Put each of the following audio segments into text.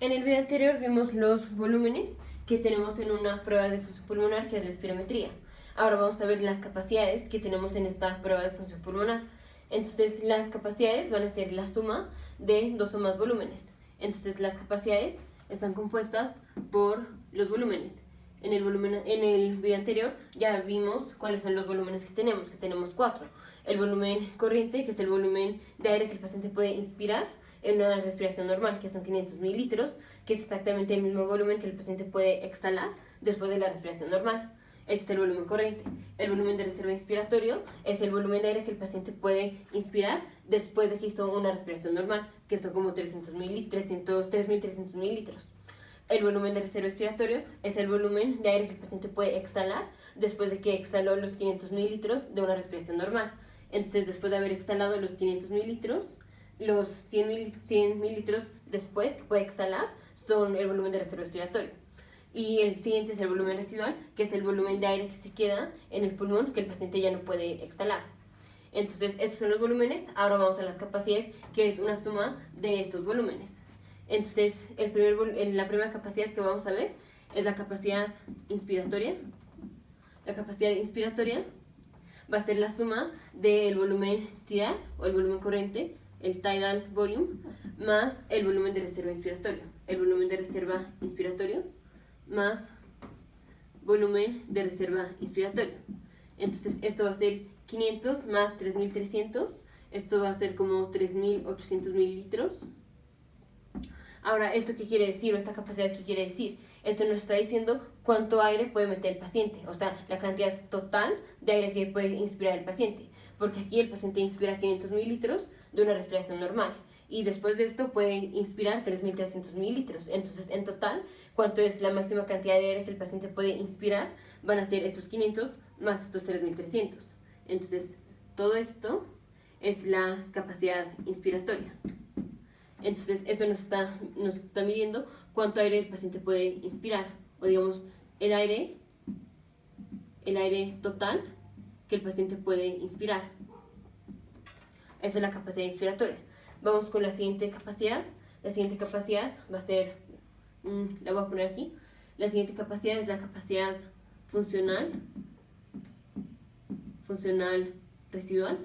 En el video anterior vimos los volúmenes que tenemos en una prueba de función pulmonar, que es la espirometría. Ahora vamos a ver las capacidades que tenemos en esta prueba de función pulmonar. Entonces, las capacidades van a ser la suma de dos o más volúmenes. Entonces, las capacidades están compuestas por los volúmenes. En el video anterior ya vimos cuáles son los volúmenes que tenemos cuatro. El volumen corriente, que es el volumen de aire que el paciente puede inspirar en una respiración normal, que son 500 mililitros, que es exactamente el mismo volumen que el paciente puede exhalar después de la respiración normal. Este es el volumen corriente. El volumen de reserva inspiratorio es el volumen de aire que el paciente puede inspirar después de que hizo una respiración normal, que son como 3.300 mililitros. El volumen de reserva expiratorio es el volumen de aire que el paciente puede exhalar después de que exhaló los 500 mililitros de una respiración normal. Entonces, después de haber exhalado los 500 mililitros, los 100 mililitros después que puede exhalar son el volumen de reserva expiratorio. Y el siguiente es el volumen residual, que es el volumen de aire que se queda en el pulmón que el paciente ya no puede exhalar. Entonces, estos son los volúmenes. Ahora vamos a las capacidades, que es una suma de estos volúmenes. Entonces, la primera capacidad que vamos a ver es la capacidad inspiratoria. La capacidad inspiratoria va a ser la suma del volumen tidal o el volumen corriente, el tidal volume, más el volumen de reserva inspiratorio. El volumen de reserva inspiratorio más volumen de reserva inspiratorio. Entonces, esto va a ser 500 más 3.300. Esto va a ser como 3.800 mililitros. Ahora, ¿esto qué quiere decir? ¿O esta capacidad qué quiere decir? Esto nos está diciendo cuánto aire puede meter el paciente, o sea, la cantidad total de aire que puede inspirar el paciente. Porque aquí el paciente inspira 500 mililitros de una respiración normal. Y después de esto puede inspirar 3.300 mililitros. Entonces, en total, ¿cuánto es la máxima cantidad de aire que el paciente puede inspirar? Van a ser estos 500 más estos 3.300. Entonces, todo esto es la capacidad inspiratoria. Entonces, esto nos está midiendo cuánto aire el paciente puede inspirar. O digamos, el aire total que el paciente puede inspirar. Esa es la capacidad inspiratoria. Vamos con la siguiente capacidad. La siguiente capacidad va a ser, la voy a poner aquí. La siguiente capacidad es la capacidad funcional residual.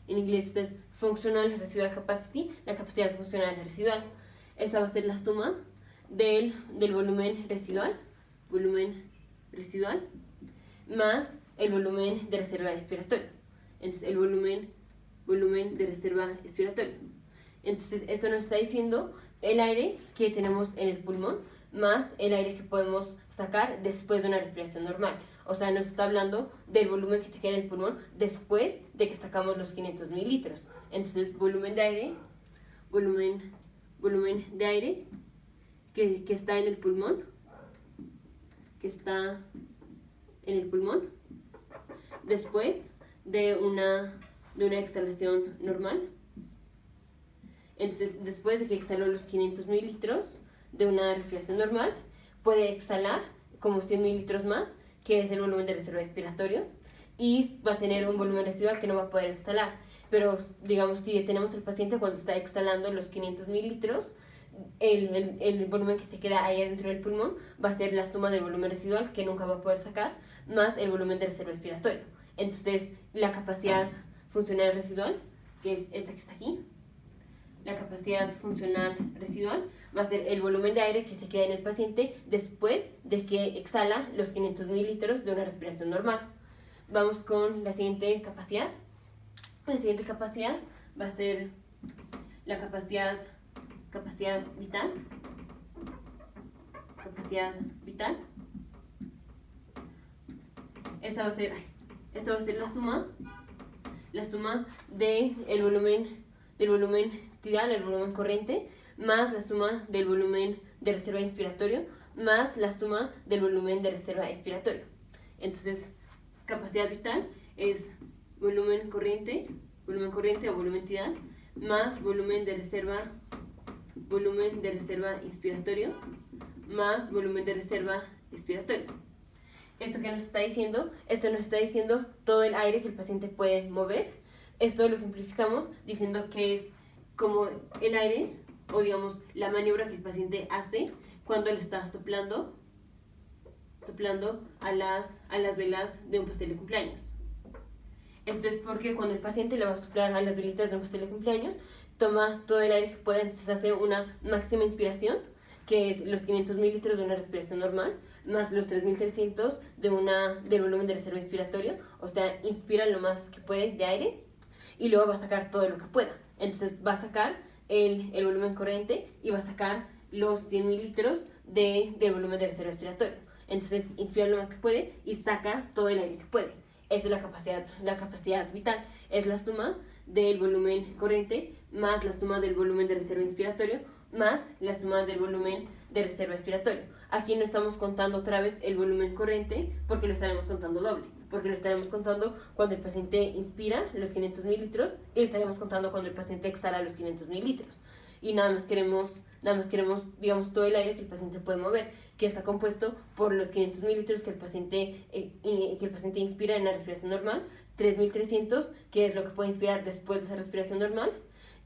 En inglés es Functional Residual Capacity, la capacidad funcional residual. Esta va a ser la suma del volumen residual más el volumen de reserva expiratorio. Entonces, el volumen de reserva expiratorio. Entonces, esto nos está diciendo el aire que tenemos en el pulmón más el aire que podemos sacar después de una respiración normal. O sea, nos está hablando del volumen que se queda en el pulmón después de que sacamos los 500 mililitros. Entonces, volumen de aire que está en el pulmón, después de una exhalación normal. Entonces, después de que exhaló los 500 mililitros de una respiración normal, puede exhalar como 100 mililitros más, que es el volumen de reserva expiratorio, y va a tener un volumen residual que no va a poder exhalar. Pero, digamos, si detenemos al paciente cuando está exhalando los 500 mililitros, el volumen que se queda ahí dentro del pulmón va a ser la suma del volumen residual, que nunca va a poder sacar, más el volumen de reserva expiratorio. Entonces, la capacidad funcional residual, que es esta que está aquí, la capacidad funcional residual va a ser el volumen de aire que se queda en el paciente después de que exhala los 500 mililitros de una respiración normal. Vamos con la siguiente capacidad. La siguiente capacidad va a ser la capacidad vital. Capacidad vital. Esta va a ser la suma del volumen tidal, el volumen corriente, más la suma del volumen de reserva inspiratorio, más la suma del volumen de reserva expiratorio. Entonces, capacidad vital es volumen corriente o volumen tidal, más volumen de reserva inspiratorio, más volumen de reserva expiratorio. ¿Esto qué nos está diciendo? Esto nos está diciendo todo el aire que el paciente puede mover. Esto lo simplificamos diciendo que es como el aire o digamos la maniobra que el paciente hace cuando le está soplando a las velas de un pastel de cumpleaños. Esto es porque cuando el paciente le va a soplar a las velitas de un pastel de cumpleaños, toma todo el aire que puede, entonces hace una máxima inspiración, que es los 500 mililitros de una respiración normal, más los 3300 del volumen de reserva inspiratorio, o sea, inspira lo más que puede de aire y luego va a sacar todo lo que pueda. Entonces va a sacar el volumen corriente y va a sacar los 100 mililitros del volumen de reserva inspiratorio. Entonces inspira lo más que puede y saca todo el aire que puede. Esa es la capacidad vital. Es la suma del volumen corriente más la suma del volumen de reserva inspiratorio más la suma del volumen de reserva expiratorio. Aquí no estamos contando otra vez el volumen corriente porque lo estaremos contando doble, porque lo estaremos contando cuando el paciente inspira los 500 mililitros y lo estaremos contando cuando el paciente exhala los 500 mililitros. Y nada más queremos, digamos, todo el aire que el paciente puede mover, que está compuesto por los 500 mililitros que el paciente inspira en la respiración normal, 3300, que es lo que puede inspirar después de esa respiración normal,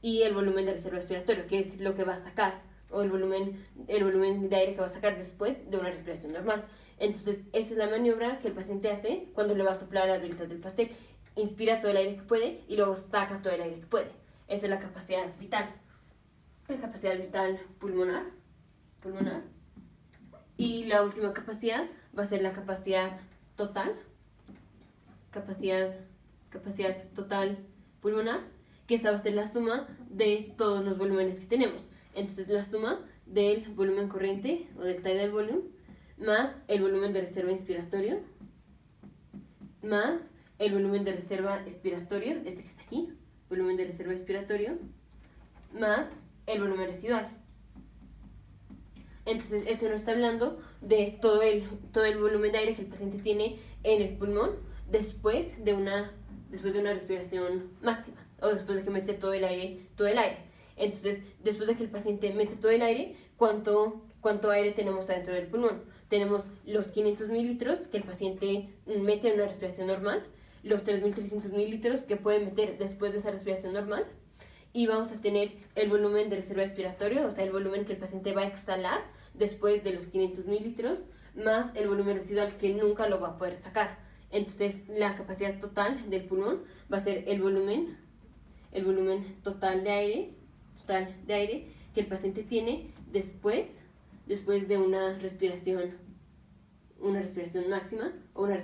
y el volumen de reserva expiratorio, que es lo que va a sacar, o el volumen de aire que va a sacar después de una respiración normal. Entonces, esa es la maniobra que el paciente hace cuando le va a soplar las velitas del pastel. Inspira todo el aire que puede y luego saca todo el aire que puede. Esa es la capacidad vital. La capacidad vital pulmonar. Y la última capacidad va a ser la capacidad total. Capacidad total pulmonar, que esta va a ser la suma de todos los volúmenes que tenemos. Entonces la suma del volumen corriente o del tidal volume más el volumen de reserva inspiratorio más el volumen de reserva expiratorio, este que está aquí, volumen de reserva expiratorio, más el volumen residual. Entonces esto nos está hablando de todo el volumen de aire que el paciente tiene en el pulmón después de una respiración máxima, o después de que mete todo el aire. Entonces, después de que el paciente mete todo el aire, ¿cuánto aire tenemos adentro del pulmón? Tenemos los 500 mililitros que el paciente mete en una respiración normal, los 3300 mililitros que puede meter después de esa respiración normal, y vamos a tener el volumen de reserva expiratorio, o sea, el volumen que el paciente va a exhalar después de los 500 mililitros, más el volumen residual que nunca lo va a poder sacar. Entonces, la capacidad total del pulmón va a ser el volumen total de aire que el paciente tiene después de una respiración máxima o una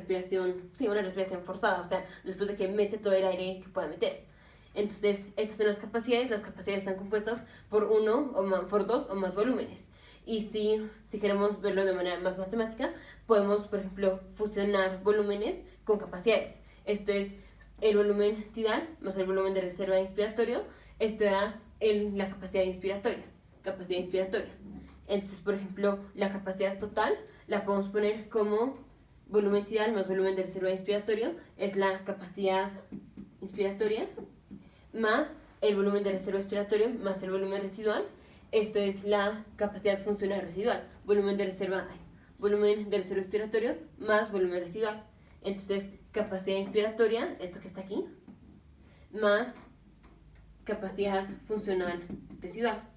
respiración forzada, o sea, después de que mete todo el aire que pueda meter. Entonces, estas son las capacidades están compuestas por por dos o más volúmenes. Y si queremos verlo de manera más matemática, podemos, por ejemplo, fusionar volúmenes con capacidades. Esto es el volumen tidal más el volumen de reserva inspiratorio. Esto era la capacidad inspiratoria. Entonces, por ejemplo, la capacidad total la podemos poner como volumen tidal más volumen de reserva inspiratorio. Es la capacidad inspiratoria más el volumen de reserva expiratorio más el volumen residual. Esto es la capacidad funcional residual, volumen de reserva expiratorio más volumen residual. Entonces, capacidad inspiratoria, esto que está aquí, más capacidad funcional residual.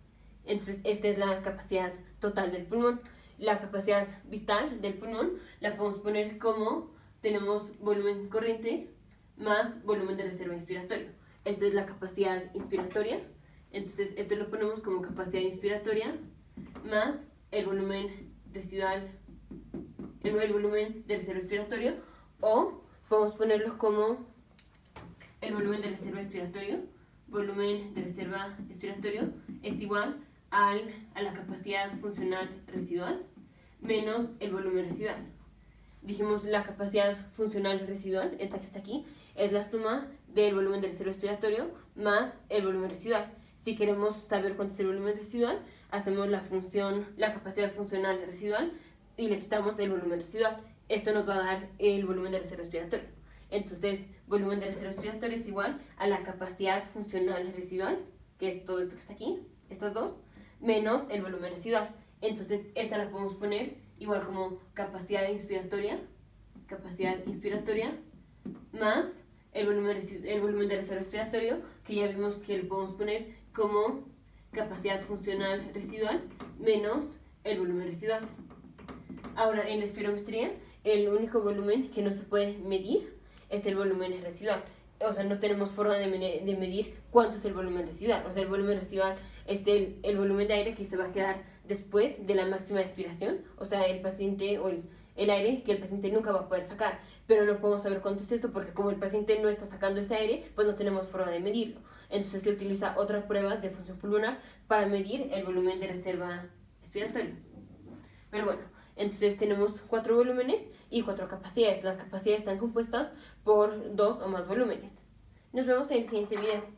Entonces, esta es la capacidad total del pulmón. La capacidad vital del pulmón la podemos poner como tenemos volumen corriente más volumen de reserva inspiratorio. Esto es la capacidad inspiratoria. Entonces, esto lo ponemos como capacidad inspiratoria más el volumen residual, el volumen de reserva expiratorio, o podemos ponerlo como el volumen de reserva expiratorio. Volumen de reserva expiratorio es igual a la capacidad funcional residual menos el volumen residual. Dijimos la capacidad funcional residual, esta que está aquí, es la suma del volumen de reserva expiratorio más el volumen residual. Si queremos saber cuánto es el volumen residual, hacemos la capacidad funcional residual y le quitamos el volumen residual. Esto nos va a dar el volumen de reserva expiratorio. Entonces, volumen de reserva expiratorio es igual a la capacidad funcional residual, que es todo esto que está aquí, estas dos, menos el volumen residual. Entonces, esta la podemos poner igual como capacidad inspiratoria más el volumen de reserva expiratorio, que ya vimos que lo podemos poner como capacidad funcional residual menos el volumen residual. Ahora, en la espirometría, el único volumen que no se puede medir es el volumen residual. O sea, no tenemos forma de medir cuánto es el volumen residual. O sea, el volumen residual es el volumen de aire que se va a quedar después de la máxima expiración. O sea, el paciente o el aire que el paciente nunca va a poder sacar. Pero no podemos saber cuánto es esto porque como el paciente no está sacando ese aire, pues no tenemos forma de medirlo. Entonces se utiliza otra prueba de función pulmonar para medir el volumen de reserva expiratoria. Pero bueno, entonces tenemos 4 volúmenes y 4 capacidades. Las capacidades están compuestas por 2 o más volúmenes. Nos vemos en el siguiente video.